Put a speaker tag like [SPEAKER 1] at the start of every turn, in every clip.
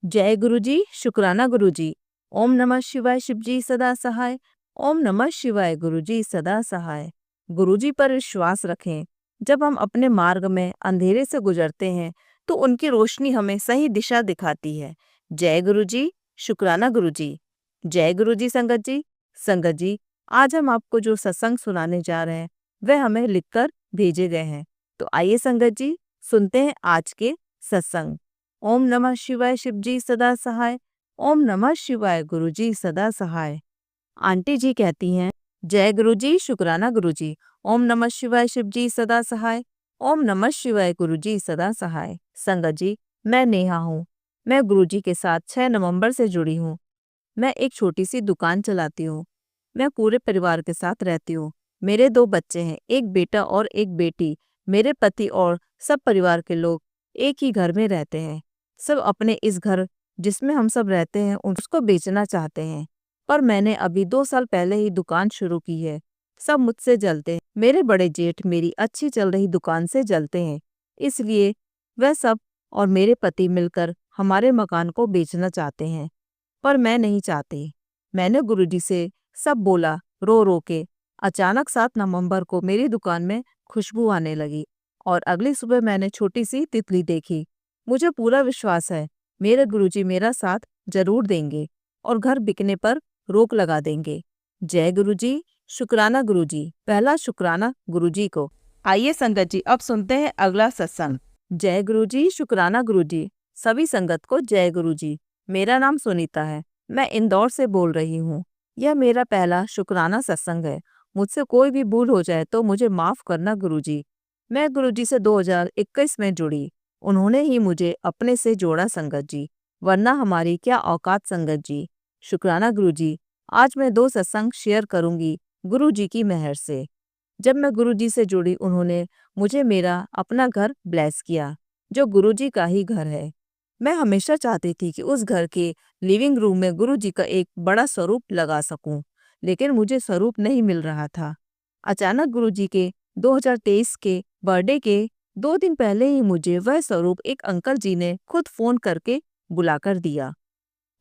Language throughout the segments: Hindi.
[SPEAKER 1] जय गुरु जी, शुक्राना गुरु जी। ओम नमः शिवाय, शिव जी सदा सहाय। ओम नमः शिवाय, गुरु जी सदा सहाय। गुरु जी पर विश्वास रखें। जब हम अपने मार्ग में अंधेरे से गुजरते हैं तो उनकी रोशनी हमें सही दिशा दिखाती है। जय गुरु जी, शुक्राना गुरु जी। जय गुरु जी संगत जी। संगत जी, आज हम आपको जो सत्संग सुनाने जा रहे हैं वह हमें लिखकर भेजे गए हैं। तो आइए संगत जी, सुनते हैं आज के सत्संग। ओम नमः शिवाय, शिव जी सदा सहाय। ओम नमः शिवाय, गुरु जी सदा सहाय। आंटी जी कहती हैं, जय गुरु जी, शुक्राना गुरु जी। ओम नमः शिवाय, शिव जी सदा सहाय। ओम नमः शिवाय, गुरु जी सदा सहाय। संगत जी, मैं नेहा हूँ। मैं गुरु जी के साथ 6 नवंबर से जुड़ी हूँ। मैं एक छोटी सी दुकान चलाती हूँ। मैं पूरे परिवार के साथ रहती हूँ। मेरे 2 बच्चे हैं, एक बेटा और एक बेटी। मेरे पति और सब परिवार के लोग एक ही घर में रहते हैं। सब अपने इस घर जिसमें हम सब रहते हैं उसको बेचना चाहते हैं, पर मैंने अभी 2 साल पहले ही दुकान शुरू की है। सब मुझसे जलते हैं। मेरे बड़े जेठ मेरी अच्छी चल रही दुकान से जलते हैं, इसलिए वह सब और मेरे पति मिलकर हमारे मकान को बेचना चाहते हैं, पर मैं नहीं चाहती। मैंने गुरुजी से सब बोला रो रो के। अचानक 7 नवंबर को मेरी दुकान में खुशबू आने लगी और अगली सुबह मैंने छोटी सी तितली देखी। मुझे पूरा विश्वास है मेरे गुरुजी मेरा साथ जरूर देंगे और घर बिकने पर रोक लगा देंगे। जय गुरुजी, शुक्राना गुरुजी। पहला शुक्राना गुरुजी को। आइए संगत जी, अब सुनते हैं अगला सत्संग। जय गुरुजी, शुक्राना गुरुजी। सभी संगत को जय गुरुजी। मेरा नाम सुनीता है। मैं इंदौर से बोल रही हूँ। यह मेरा पहला शुक्राना सत्संग है। मुझसे कोई भी भूल हो जाए तो मुझे माफ करना गुरुजी। मैं गुरुजी से 2021 में जुड़ी। उन्होंने ही मुझे अपने से जोड़ा संगत जी, वरना हमारी क्या औकात संगत जी। शुक्राना गुरुजी। आज मैं 2 सत्संग शेयर करूंगी गुरुजी की मेहर से। जब मैं गुरुजी से जुड़ी उन्होंने मुझे मेरा अपना घर ब्लेस किया, जो गुरुजी का ही घर है। मैं हमेशा चाहती थी कि उस घर के लिविंग रूम में गुरुजी का एक बड़ा स्वरूप लगा सकूं, लेकिन मुझे स्वरूप नहीं मिल रहा था। अचानक गुरुजी के 2023 के बर्थडे के 2 दिन पहले ही मुझे वह स्वरूप एक अंकल जी ने खुद फोन करके बुलाकर दिया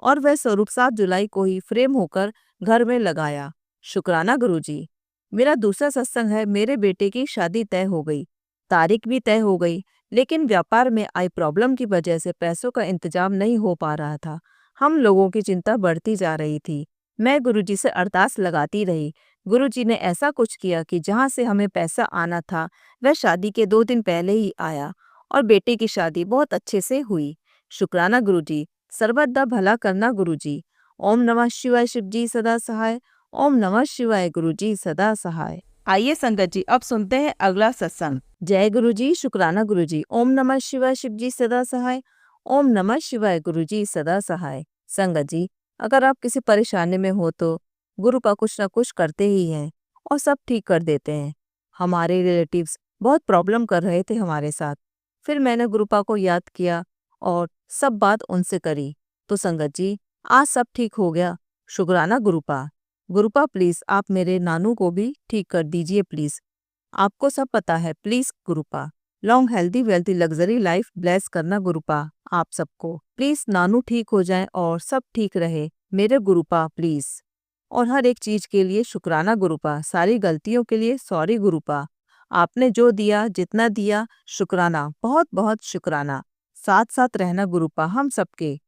[SPEAKER 1] और वह स्वरूप 7 जुलाई को ही फ्रेम होकर घर में लगाया। शुक्राना गुरुजी। मेरा दूसरा सत्संग है, मेरे बेटे की शादी तय हो गई, तारीख भी तय हो गई, लेकिन व्यापार में आई प्रॉब्लम की वजह से पैसों का इंतजाम नहीं हो पा रहा था। हम लोगों की चिंता बढ़ती जा रही थी। मैं गुरुजी से अरदास लगाती रही। गुरुजी ने ऐसा कुछ किया कि जहां से हमें पैसा आना था वह शादी के 2 दिन पहले ही आया और बेटे की शादी बहुत अच्छे से हुई। शुक्राना गुरुजी। सर्वदा भला करना गुरुजी। ओम नमः शिवाय, शिव जी सदा सहाय। ओम नमः शिवाय, गुरुजी सदा सहाय। आइए संगत जी, अब सुनते हैं अगला सत्संग। जय गुरुजी, शुक्राना गुरुजी। ओम नमः शिवाय, शिव जी सदा सहाय। ओम नमः शिवाय, गुरुजी सदा सहाय। संगत जी, अगर आप किसी परेशानी में हो तो गुरुपा कुछ ना कुछ करते ही हैं और सब ठीक कर देते हैं। हमारे रिलेटिव्स बहुत प्रॉब्लम कर रहे थे हमारे साथ। फिर मैंने गुरुपा को याद किया और सब बात उनसे करी, तो संगत जी आज सब ठीक हो गया। शुक्राना गुरुपा। गुरुपा प्लीज आप मेरे नानू को भी ठीक कर दीजिए प्लीज। आपको सब पता है please गुरुपा। Long healthy wealthy luxury life bless करना गुरुपा आप सबको। प्लीज नानू ठीक हो जाए और सब ठीक रहे मेरे गुरुपा प्लीज। और हर एक चीज के लिए शुक्राना गुरुपा। सारी गलतियों के लिए सॉरी गुरुपा। आपने जो दिया जितना दिया शुक्राना, बहुत बहुत शुक्राना। साथ साथ रहना गुरुपा हम सबके।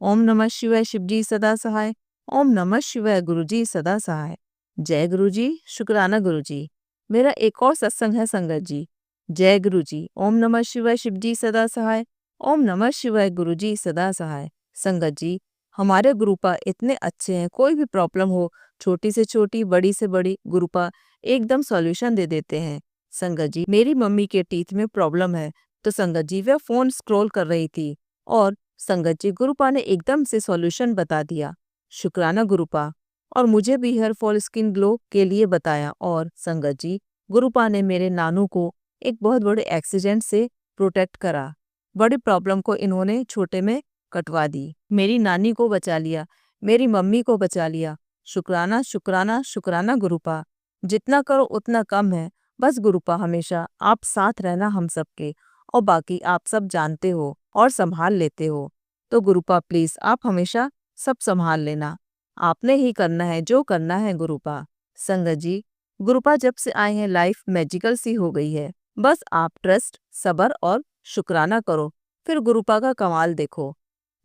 [SPEAKER 1] ओम नमः शिवाय, शिव जी सदा सहाय। ओम नमः शिवाय, गुरु जी सदा सहाय। जय गुरु जी, शुक्राना गुरु जी। मेरा एक और सत्संग है संगत जी। जय गुरु जी। ओम नमः शिवाय, शिव जी सदा सहाय। ओम नमः शिवाय, गुरु जी सदा सहाय। संगत जी, हमारे गुरुपा इतने अच्छे हैं, कोई भी प्रॉब्लम हो, छोटी से छोटी बड़ी से बड़ी, गुरुपा एकदम सॉल्यूशन दे देते हैं। संगत जी, मेरी मम्मी के टीथ में प्रॉब्लम है, तो संगत जी वह फोन स्क्रॉल कर रही थी और संगत जी गुरुपा ने एकदम से सॉल्यूशन बता दिया। शुक्राना गुरुपा। और मुझे भी हेयर फॉल स्किन ग्लो के लिए बताया। और संगत जी, गुरुपा ने मेरे नानू को एक बहुत बड़े एक्सीडेंट से प्रोटेक्ट करा। बड़ी प्रॉब्लम को इन्होंने छोटे में कटवा दी। मेरी नानी को बचा लिया, मेरी मम्मी को बचा लिया। शुक्राना शुक्राना शुक्राना गुरुपा। जितना करो उतना कम है। बस गुरुपा हमेशा आप साथ रहना हम सबके, और बाकी आप सब जानते हो और संभाल लेते हो। तो गुरुपा प्लीज आप हमेशा सब संभाल लेना, आपने ही करना है जो करना है गुरुपा। संगत जी, गुरुपा जब से आए हैं लाइफ मैजिकल सी हो गई है। बस आप ट्रस्ट, सब्र और शुक्राना करो, फिर गुरुपा का कमाल देखो।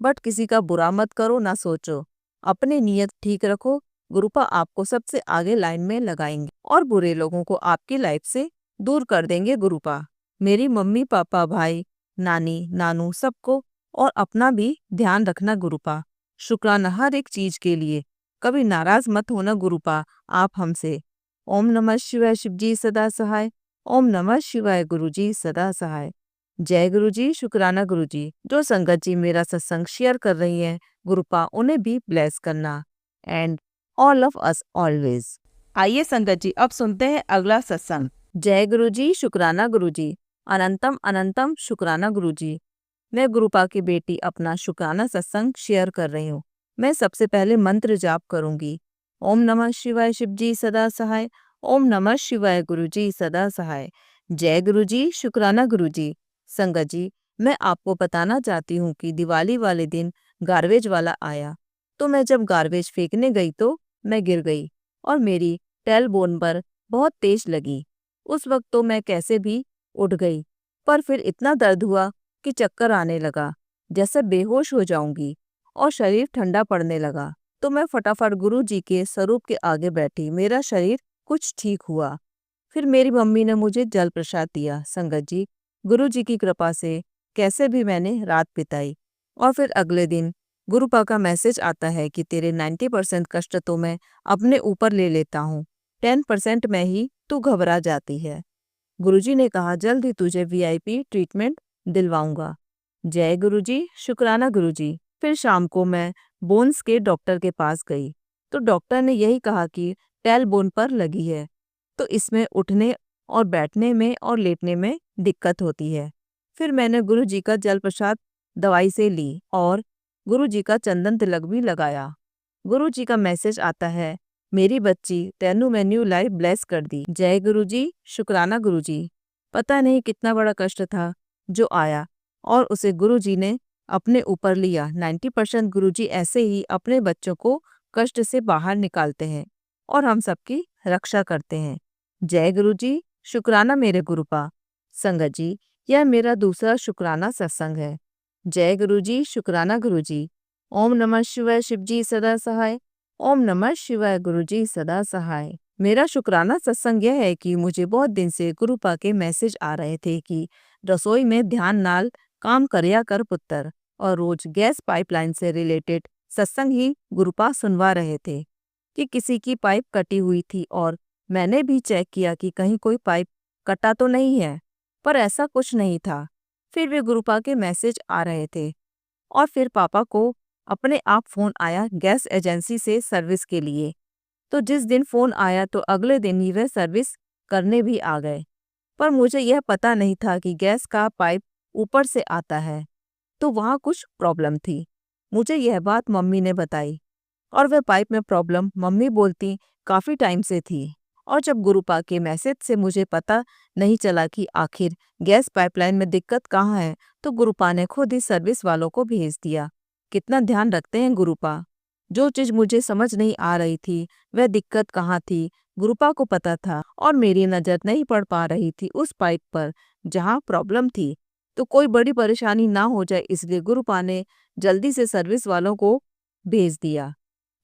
[SPEAKER 1] बट किसी का बुरा मत करो, ना सोचो, अपनी नीयत ठीक रखो। गुरुपा आपको सबसे आगे लाइन में लगाएंगे और बुरे लोगों को आपकी लाइफ से दूर कर देंगे गुरुपा। मेरी मम्मी पापा, भाई, नानी, नानू सबको और अपना भी ध्यान रखना गुरुपा। शुक्राना हर एक चीज के लिए, कभी नाराज मत होना गुरुपा आप हमसे। ओम नमः शिवाय, शिव जी सदा सहाय। ओम नमः शिवाय, गुरु जी सदा सहाय। जय गुरु जी, शुक्राना गुरु जी। जो संगत जी मेरा सत्संग शेयर कर रही हैं गुरुपा, उन्हें भी ब्लेस करना and all of us always.
[SPEAKER 2] आइए संगत जी, अब सुनते हैं अगला सत्संग।
[SPEAKER 1] जय गुरु जी, शुक्राना गुरु जी। अनंतम अनंतम शुक्राना गुरु जी। मैं गुरुपा की बेटी अपना शुक्राना सत्संग शेयर कर रही हूँ। मैं सबसे पहले मंत्र जाप करूंगी। ओम नमः शिवाय, शिव जी सदा सहाय। ओम नमः शिवाय, गुरु जी सदा सहाय। जय गुरु जी, शुक्राना गुरु जी। संगत जी, मैं आपको बताना चाहती हूँ कि दिवाली वाले दिन गार्बेज वाला आया, तो मैं जब गार्बेज फेंकने गई तो मैं गिर गई और मेरी टेल बोन पर बहुत तेज लगी। उस वक्त तो मैं कैसे भी उठ गई, पर फिर इतना दर्द हुआ कि चक्कर आने लगा, जैसे बेहोश हो जाऊंगी, और शरीर ठंडा पड़ने लगा। तो मैं फटाफट गुरु जी के स्वरूप के आगे बैठी, मेरा शरीर कुछ ठीक हुआ। फिर मेरी मम्मी ने मुझे जल प्रसाद दिया। संगत जी, गुरु जी की कृपा से कैसे भी मैंने रात बिताई। और फिर अगले दिन गुरुपा का मैसेज आता है कि तेरे 90% कष्ट तो मैं अपने ऊपर ले लेता हूँ, 10% में ही तू घबरा जाती है। गुरुजी ने कहा जल्द ही तुझे वीआईपी ट्रीटमेंट दिलवाऊंगा। जय गुरुजी, शुक्राना गुरुजी। फिर शाम को मैं बोन्स के डॉक्टर के पास गई, तो डॉक्टर ने यही कहा कि टेल बोन पर लगी है, तो इसमें उठने और बैठने में और लेटने में दिक्कत होती है। फिर मैंने गुरुजी का जल प्रसाद दवाई से ली और गुरुजी का चंदन तिलक भी लगाया। गुरुजी का मैसेज आता है, मेरी बच्ची तेनू मैन्यू लाइफ ब्लेस कर दी। जय गुरुजी, शुक्राना गुरुजी। पता नहीं कितना बड़ा कष्ट था जो आया और उसे गुरुजी ने अपने ऊपर लिया। 90% गुरुजी ऐसे ही अपने बच्चों को कष्ट से बाहर निकालते हैं और हम सबकी रक्षा करते हैं। जय गुरुजी, शुक्राना मेरे गुरुपा। संगत जी, यह मेरा दूसरा शुक्राना सत्संग है। जय गुरुजी, शुक्राना गुरुजी। ओम नमः शिवाय, शिव जी सदा सहाय। ओम नमः शिवाय, गुरु जी सदा सहाय। मेरा शुक्राना सत्संग यह है कि मुझे बहुत दिन से गुरुपा के मैसेज आ रहे थे कि रसोई में ध्यान नाल काम करया कर पुत्र, और रोज गैस पाइपलाइन से रिलेटेड सत्संग ही गुरुपा सुनवा रहे थे कि किसी की पाइप कटी हुई थी, और मैंने भी चेक किया कि कहीं कोई पाइप कटा तो नहीं है, पर ऐसा कुछ नहीं था। फिर भी गुरुपा के मैसेज आ रहे थे और फिर पापा को अपने आप फोन आया गैस एजेंसी से सर्विस के लिए। तो जिस दिन फोन आया तो अगले दिन ही वह सर्विस करने भी आ गए, पर मुझे यह पता नहीं था कि गैस का पाइप ऊपर से आता है, तो वहाँ कुछ प्रॉब्लम थी। मुझे यह बात मम्मी ने बताई और वह पाइप में प्रॉब्लम मम्मी बोलती काफ़ी टाइम से थी। और जब गुरुपा के मैसेज से मुझे पता नहीं चला कि आखिर गैस पाइपलाइन में दिक्कत कहाँ है, तो गुरुपा ने खुद ही सर्विस वालों को भेज दिया। कितना ध्यान रखते हैं गुरुपा। जो चीज़ मुझे समझ नहीं आ रही थी, वह दिक्कत कहाँ थी, गुरुपा को पता था और मेरी नज़र नहीं पड़ पा रही थी उस पाइप पर जहाँ प्रॉब्लम थी। तो कोई बड़ी परेशानी ना हो जाए, इसलिए गुरुपा ने जल्दी से सर्विस वालों को भेज दिया,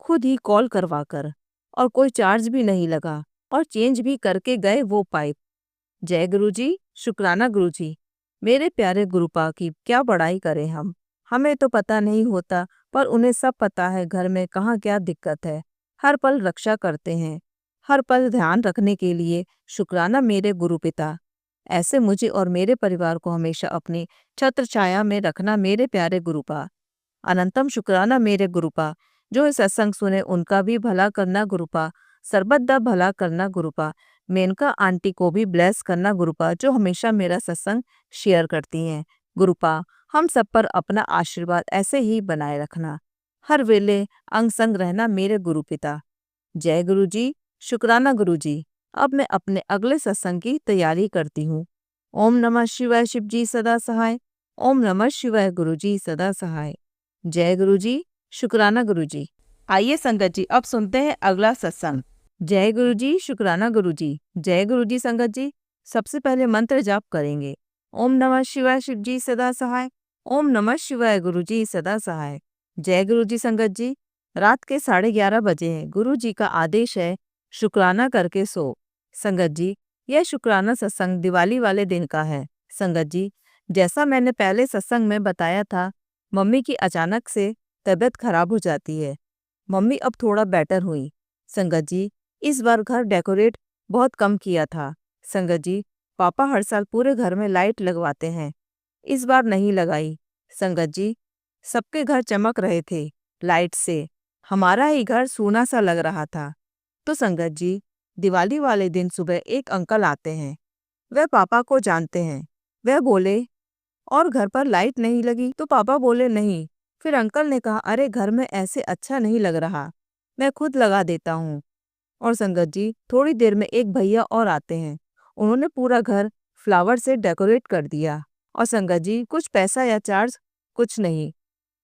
[SPEAKER 1] खुद ही कॉल करवा कर, और कोई चार्ज भी नहीं लगा और चेंज भी करके गए वो पाइप। जय गुरुजी, शुक्राना गुरुजी। मेरे प्यारे गुरुपा की क्या बड़ाई करें हम, हमें तो पता नहीं होता, पर उन्हें सब पता है घर में कहाँ क्या दिक्कत है। हर पल रक्षा करते हैं, हर पल ध्यान रखने के लिए शुक्राना मेरे गुरु पिता। ऐसे मुझे और मेरे परिवार को हमेशा अपनी छत्र छाया में रखना मेरे प्यारे गुरुपा। अनंतम शुक्राना मेरे गुरुपा। जो इस सत्संग सुने उनका भी भला करना गुरुपा, सर्वदा भला करना गुरुपा। मेनका आंटी को भी ब्लेस करना गुरुपा, जो हमेशा मेरा सत्संग शेयर करती हैं। गुरुपा, हम सब पर अपना आशीर्वाद ऐसे ही बनाए रखना, हर वेले अंग संग रहना मेरे गुरु पिता। जय गुरु जी, शुक्राना गुरु जी। अब मैं अपने अगले सत्संग की तैयारी करती हूँ। ओम नमः शिवाय, शिव जी सदा सहाय। ओम नमः शिवाय, गुरु जी सदा सहाय। जय गुरु जी, शुक्राना गुरु जी।
[SPEAKER 2] आइए संगत जी, अब सुनते हैं अगला सत्संग।
[SPEAKER 1] जय गुरु जी, शुक्राना गुरु जी। जय गुरु जी संगत जी। सबसे पहले मंत्र जाप करेंगे। ओम नमः शिवाय शिव जी सदा सहाय। ओम नमः शिवाय गुरु जी सदा सहाय। जय गुरु जी संगत जी। रात के 11:30 बजे हैं। गुरु जी का आदेश है शुक्राना करके सो। संगत जी, यह शुक्राना सत्संग दिवाली वाले दिन का है। संगत जी, जैसा मैंने पहले सत्संग में बताया था, मम्मी की अचानक से तबीयत खराब हो जाती है। मम्मी अब थोड़ा बेटर हुई। संगत जी, इस बार घर डेकोरेट बहुत कम किया था। संगत जी, पापा हर साल पूरे घर में लाइट लगवाते हैं, इस बार नहीं लगाई। संगत जी, सबके घर चमक रहे थे लाइट से, हमारा ही घर सूना सा लग रहा था। तो संगत जी, दिवाली वाले दिन सुबह एक अंकल आते हैं। वह पापा को जानते हैं। वह बोले, और घर पर लाइट नहीं लगी? तो पापा बोले नहीं। फिर अंकल ने कहा, अरे घर में ऐसे अच्छा नहीं लग रहा, मैं खुद लगा देता हूँ। और संगत जी, थोड़ी देर में एक भैया और आते हैं। उन्होंने पूरा घर फ्लावर से डेकोरेट कर दिया। और संगत जी, कुछ पैसा या चार्ज कुछ नहीं,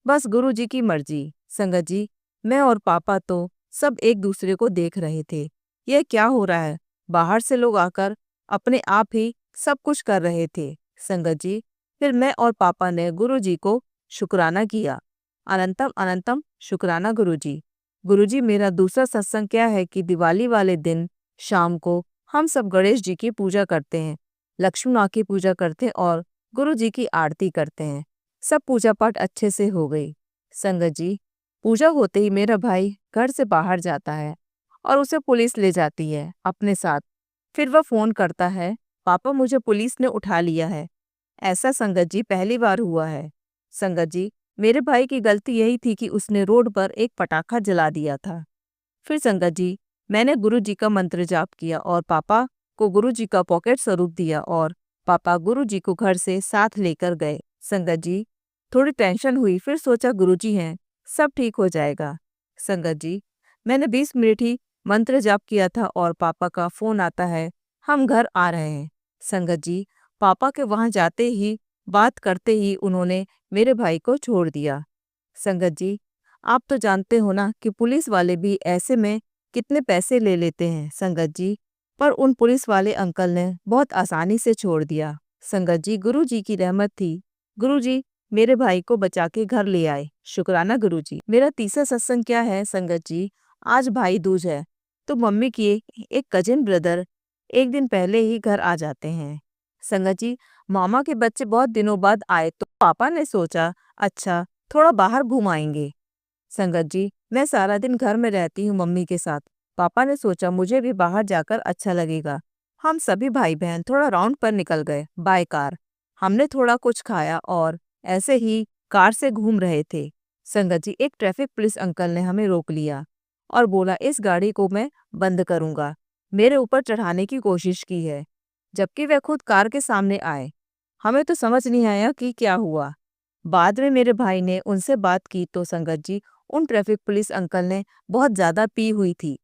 [SPEAKER 1] बस गुरु जी की मर्जी। संगत जी, मैं और पापा तो सब एक दूसरे को देख रहे थे, यह क्या हो रहा है। बाहर से लोग आकर अपने आप ही सब कुछ कर रहे थे। संगत जी, फिर मैं और पापा ने गुरु जी को शुक्राना किया। अनंतम अनंतम शुक्राना गुरु जी। गुरु जी, मेरा दूसरा सत्संग क्या है कि दिवाली वाले दिन शाम को हम सब गणेश जी की पूजा करते हैं, लक्ष्मी माँ की पूजा करते हैं और गुरु जी की आरती करते हैं। सब पूजा पाठ अच्छे से हो गई। संगत जी, पूजा होते ही मेरा भाई घर से बाहर जाता है और उसे पुलिस ले जाती है अपने साथ। फिर वह फोन करता है, पापा मुझे पुलिस ने उठा लिया है। ऐसा संगत जी पहली बार हुआ है। संगत जी, मेरे भाई की गलती यही थी कि उसने रोड पर एक पटाखा जला दिया था। फिर संगत जी, मैंने गुरु जी का मंत्र जाप किया और पापा को गुरु जी का पॉकेट स्वरूप दिया और पापा गुरु जी को घर से साथ लेकर गए। संगत जी, थोड़ी टेंशन हुई, फिर सोचा गुरु जी हैं, सब ठीक हो जाएगा। संगत जी, मैंने 20 मिनट ही मंत्र जाप किया था और पापा का फोन आता है, हम घर आ रहे हैं। संगत जी, पापा के वहां जाते ही बात करते ही उन्होंने मेरे भाई को छोड़ दिया। संगत जी, आप तो जानते हो ना कि पुलिस वाले भी ऐसे में कितने पैसे ले लेते हैं। संगत जी, पर उन पुलिस वाले अंकल ने बहुत आसानी से छोड़ दिया। संगत जी, गुरु जी की रहमत थी। गुरु जी मेरे भाई को बचा के घर ले आए। शुक्राना गुरु जी। मेरा तीसरा सत्संग क्या है संगत जी, आज भाई दूज है, तो मम्मी की एक कजिन ब्रदर एक दिन पहले ही घर आ जाते हैं। संगत जी, मामा के बच्चे बहुत दिनों बाद आए तो पापा ने सोचा अच्छा थोड़ा बाहर घूम आएंगे। संगत जी, मैं सारा दिन घर में रहती हूँ मम्मी के साथ। पापा ने सोचा मुझे भी बाहर जाकर अच्छा लगेगा। हम सभी भाई बहन थोड़ा राउंड पर निकल गए बाय कार। हमने थोड़ा कुछ खाया और ऐसे ही कार से घूम रहे थे। संगत जी, एक ट्रैफिक पुलिस अंकल ने हमें रोक लिया और बोला इस गाड़ी को मैं बंद करूंगा। मेरे ऊपर चढ़ाने की कोशिश की है, जबकि वह खुद कार के सामने आए। हमें तो समझ नहीं आया कि क्या हुआ। बाद में मेरे भाई ने उनसे बात की तो संगत जी, उन ट्रैफिक पुलिस अंकल ने बहुत ज्यादा पी हुई थी।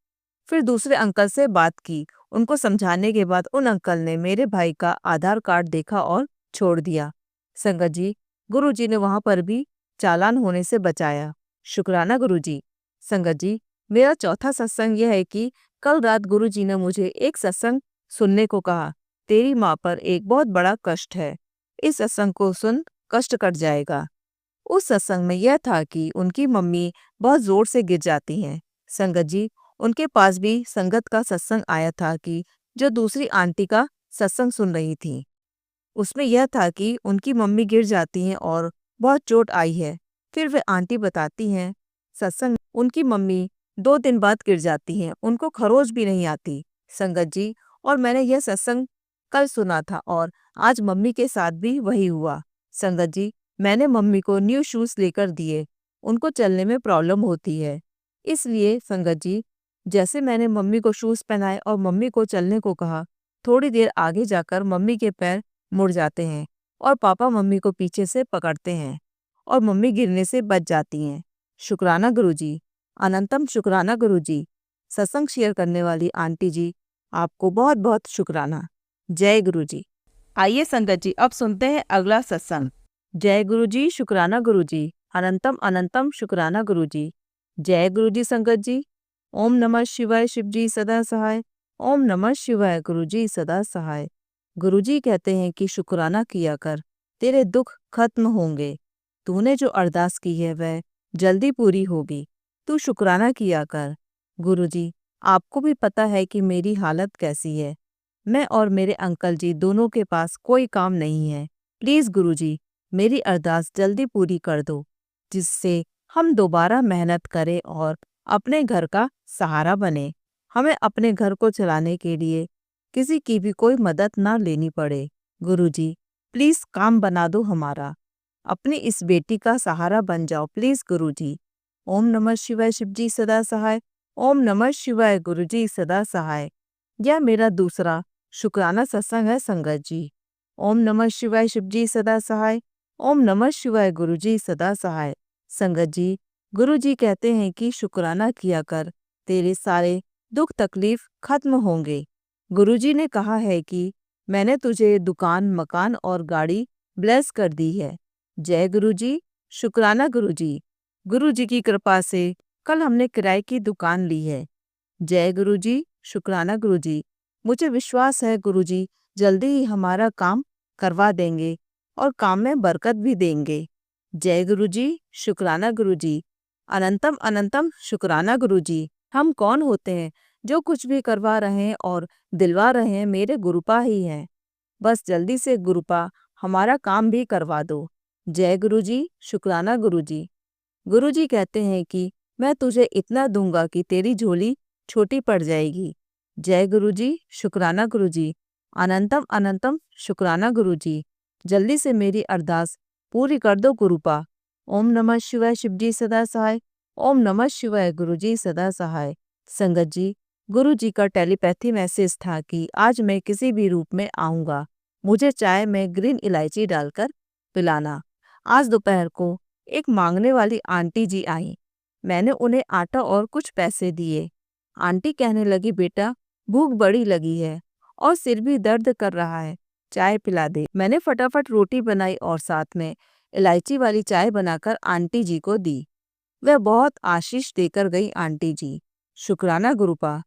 [SPEAKER 1] फिर दूसरे अंकल से बात की, उनको समझाने के बाद उन अंकल ने मेरे भाई का आधार कार्ड देखा और छोड़ दिया। संगत जी, गुरु जी ने वहां पर भी चालान होने से बचाया। शुक्राना गुरु जी। संगत जी, मेरा चौथा सत्संग यह है कि कल रात गुरु जी ने मुझे एक सत्संग सुनने को कहा, तेरी माँ पर एक बहुत बड़ा कष्ट है, इस सत्संग को सुन कष्ट कट जाएगा। उस सत्संग में यह था कि उनकी मम्मी बहुत जोर से गिर जाती हैं। संगत जी, उनके पास भी संगत का सत्संग आया था कि जो दूसरी आंटी का सत्संग सुन रही थी। उसमें यह था कि उनकी मम्मी गिर जाती हैं और बहुत चोट आई है। फिर वे आंटी बताती हैं सत्संग उनकी मम्मी 2 दिन बाद गिर जाती हैं, उनको खरोच भी नहीं आती। संगत जी, और मैंने यह सत्संग कल सुना था और आज मम्मी के साथ भी वही हुआ। संगत जी, मैंने मम्मी को न्यू शूज लेकर दिए, उनको चलने में प्रॉब्लम होती है। इसलिए संगत जी, जैसे मैंने मम्मी को शूज पहनाए और मम्मी को चलने को कहा, थोड़ी देर आगे जाकर मम्मी के पैर मुड़ जाते हैं और पापा मम्मी को पीछे से पकड़ते हैं और मम्मी गिरने से बच जाती हैं। शुक्राना गुरुजी, अनंतम शुक्राना गुरुजी। सत्संग शेयर करने वाली आंटी जी, आपको बहुत बहुत शुक्राना। जय गुरुजी।
[SPEAKER 2] आइए संगत जी, अब सुनते हैं अगला सत्संग।
[SPEAKER 1] जय गुरुजी, शुक्राना गुरुजी। अनंतम अनंतम शुक्राना गुरुजी। जय गुरुजी संगत जी। ओम नमः शिवाय शिव जी सदा सहाय। ओम नमः शिवाय गुरुजी सदा सहाय। गुरुजी कहते हैं कि शुक्राना किया कर, तेरे दुख खत्म होंगे। तूने जो अरदास की है वह जल्दी पूरी होगी। तू शुक्राना किया कर। गुरुजी, आपको भी पता है कि मेरी हालत कैसी है। मैं और मेरे अंकल जी दोनों के पास कोई काम नहीं है। प्लीज़ गुरुजी, मेरी अरदास जल्दी पूरी कर दो, जिससे हम दोबारा मेहनत करें और अपने घर का सहारा बने। हमें अपने घर को चलाने के लिए किसी की भी कोई मदद ना लेनी पड़े। गुरुजी, प्लीज़ काम बना दो हमारा। अपनी इस बेटी का सहारा बन जाओ प्लीज़ गुरुजी। ओम नमः शिवाय शिव जी सदा सहाय। ओम नमः शिवाय गुरुजी सदा सहाय। यह मेरा दूसरा शुक्राना सत्संग है संगत जी। ओम नमः शिवाय शिव जी सदा सहाय। ओम नमः शिवाय गुरुजी सदा सहाय। संगत जी, गुरुजी कहते हैं कि शुक्राना किया कर, तेरे सारे दुख तकलीफ खत्म होंगे। गुरुजी ने कहा है कि मैंने तुझे दुकान, मकान और गाड़ी ब्लेस कर दी है। जय गुरुजी, शुक्राना गुरुजी। गुरुजी की कृपा से कल हमने किराए की दुकान ली है। जय गुरुजी, शुक्राना गुरुजी। मुझे विश्वास है गुरुजी जल्दी ही हमारा काम करवा देंगे और काम में बरकत भी देंगे। जय गुरुजी, शुक्राना गुरुजी। अनंतम अनंतम शुक्राना गुरुजी। हम कौन होते हैं जो कुछ भी करवा रहे हैं और दिलवा रहे हैं, मेरे गुरुपा ही हैं। बस जल्दी से गुरुपा हमारा काम भी करवा दो। जय गुरुजी, शुक्राना गुरुजी। गुरुजी कहते हैं कि मैं तुझे इतना दूंगा कि तेरी झोली छोटी पड़ जाएगी। जय गुरुजी, शुक्राना गुरुजी। अनंतम अनंतम शुक्राना गुरुजी। जल्दी से मेरी अरदास पूरी कर दो गुरुपा। ओम नमः शिवाय शिव जी सदा सहाय। ओम नमः शिवाय गुरुजी सदा सहाय। संगत जी, गुरुजी का टेलीपैथी मैसेज था कि आज मैं किसी भी रूप में आऊँगा। मुझे चाय में ग्रीन इलायची डालकर पिलाना। आज दोपहर को एक मांगने वाली आंटी जी आई। मैंने उन्हें आटा और कुछ पैसे दिए। आंटी कहने लगी, बेटा भूख बड़ी लगी है और सिर भी दर्द कर रहा है, चाय पिला दे। मैंने फटाफट रोटी बनाई और साथ में इलायची वाली चाय बनाकर आंटी जी को दी। वह बहुत आशीष देकर गई आंटी जी। शुक्राना गुरुपा।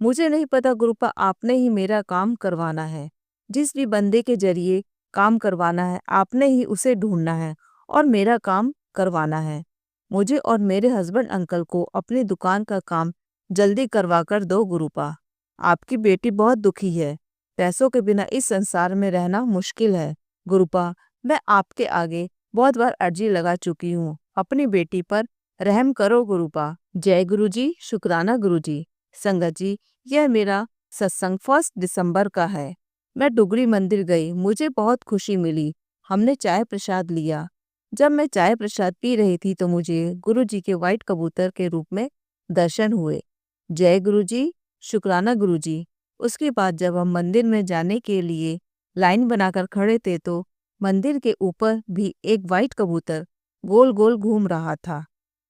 [SPEAKER 1] मुझे नहीं पता गुरुपा, आपने ही मेरा काम करवाना है। जिस भी बंदे के जरिए काम करवाना है आपने ही उसे ढूंढना है और मेरा काम करवाना है। मुझे और मेरे हस्बैंड अंकल को अपनी दुकान का काम जल्दी करवा कर दो गुरुपा। आपकी बेटी बहुत दुखी है। पैसों के बिना इस संसार में रहना मुश्किल है। गुरुपा, मैं आपके आगे बहुत बार अर्जी लगा चुकी हूँ। अपनी बेटी पर रहम करो गुरुपा। जय गुरुजी, शुक्राना गुरुजी। संगत जी, यह मेरा सत्संग 1 दिसंबर का है। मैं डुगरी मंदिर गई, मुझे बहुत खुशी मिली। हमने चाय प्रसाद लिया। जब मैं चाय प्रसाद पी रही थी तो मुझे गुरुजी के व्हाइट कबूतर के रूप में दर्शन हुए। जय गुरुजी, शुक्राना गुरुजी। उसके बाद जब हम मंदिर में जाने के लिए लाइन बनाकर खड़े थे तो मंदिर के ऊपर भी एक व्हाइट कबूतर गोल गोल घूम रहा था।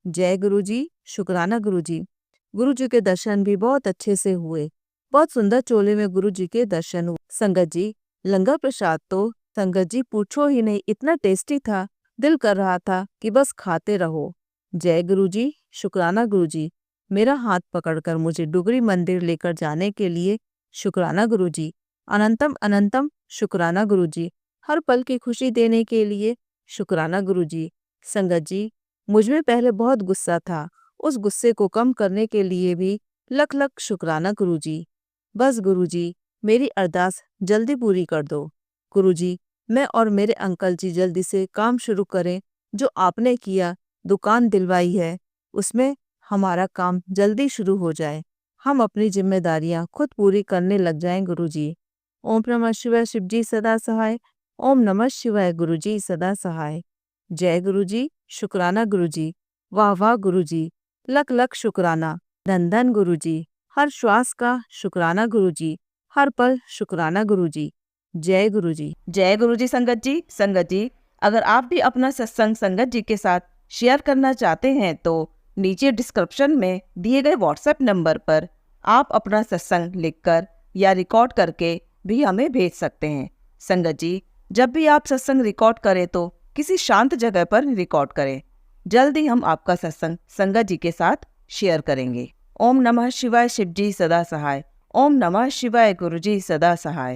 [SPEAKER 1] जय गुरुजी, शुक्राना गुरुजी। गुरुजी के दर्शन भी बहुत अच्छे से हुए। बहुत सुंदर चोले में गुरुजी के दर्शन हुए। संगत जी, लंगर प्रसाद तो संगत जी पूछो ही नहीं, इतना टेस्टी था, दिल कर रहा था कि बस खाते रहो। जय गुरुजी, शुक्राना गुरुजी। मेरा हाथ पकड़कर मुझे डुगरी मंदिर लेकर जाने के लिए शुक्राना गुरुजी। अनंतम अनंतम शुक्राना गुरुजी। हर पल की खुशी देने के लिए शुक्राना गुरुजी। संगत जी, मुझ में पहले बहुत गुस्सा था, उस गुस्से को कम करने के लिए भी लख लख शुक्राना गुरुजी। बस गुरुजी, मेरी अरदास जल्दी पूरी कर दो। गुरुजी, मैं और मेरे अंकल जी जल्दी से काम शुरू करें। जो आपने किया, दुकान दिलवाई है, उसमें हमारा काम जल्दी शुरू हो जाए। हम अपनी जिम्मेदारियां खुद पूरी करने लग जाएं गुरुजी। ओम नमः शिवाय शिव जी सदा सहाय। ओम नमः शिवाय गुरुजी सदा सहाय। जय गुरुजी, शुक्राना गुरुजी। वाह वाह गुरुजी, लख लख शुक्राना। धन धन गुरुजी। हर श्वास का शुक्राना गुरुजी, हर पल शुक्राना गुरुजी। जय गुरुजी।
[SPEAKER 2] जय गुरुजी संगत जी। संगत जी, अगर आप भी अपना सत्संग संगत जी के साथ शेयर करना चाहते हैं तो नीचे डिस्क्रिप्शन में दिए गए व्हाट्सएप नंबर पर आप अपना सत्संग लिखकर या रिकॉर्ड करके भी हमें भेज सकते हैं। संगत जी, जब भी आप सत्संग रिकॉर्ड करें तो किसी शांत जगह पर रिकॉर्ड करें। जल्द ही हम आपका सत्संग संगत जी के साथ शेयर करेंगे। ओम नमः शिवाय, शिव जी सदा सहाय। ओम नमः शिवाय, गुरु जी सदा सहाय।